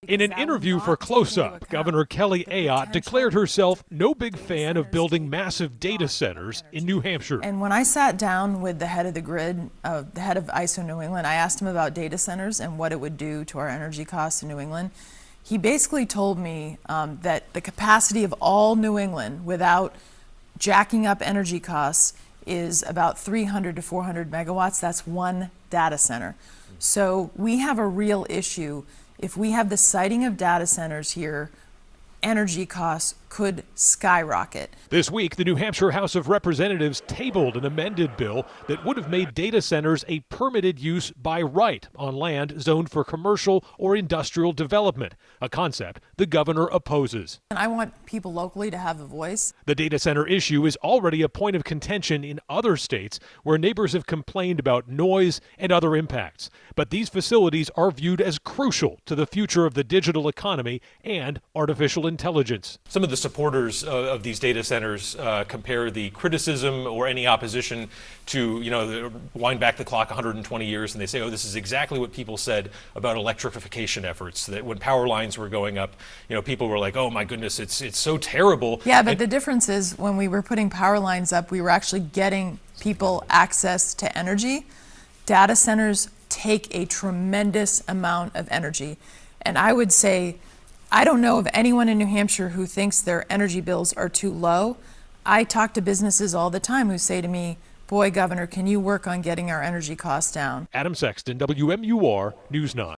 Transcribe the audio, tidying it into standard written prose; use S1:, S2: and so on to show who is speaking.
S1: In an interview for Close Up, Governor Kelly Ayotte declared herself no big fan of building massive data centers in New Hampshire.
S2: And when I sat down with the head of the grid, the head of ISO New England, I asked him about data centers and what it would do to our energy costs in New England. He basically told me that the capacity of all New England without jacking up energy costs is about 300 to 400 megawatts. That's one data center. So we have a real issue. If we have the siting of data centers here, energy costs could skyrocket.
S1: This week, the New Hampshire House of Representatives tabled an amended bill that would have made data centers a permitted use by right on land zoned for commercial or industrial development, a concept the governor opposes.
S2: And I want people locally to have a voice.
S1: The data center issue is already a point of contention in other states where neighbors have complained about noise and other impacts. But these facilities are viewed as crucial to the future of the digital economy and artificial intelligence.
S3: Some of the supporters of these data centers compare the criticism or any opposition to, the wind back the clock 120 years, and they say, oh, this is exactly what people said about electrification efforts, that when power lines were going up, people were like, oh my goodness, it's so terrible.
S2: Yeah, but the difference is when we were putting power lines up, we were actually getting people access to energy. Data centers take a tremendous amount of energy. And I would say, I don't know of anyone in New Hampshire who thinks their energy bills are too low. I talk to businesses all the time who say to me, boy, Governor, can you work on getting our energy costs down?
S1: Adam Sexton, WMUR News 9.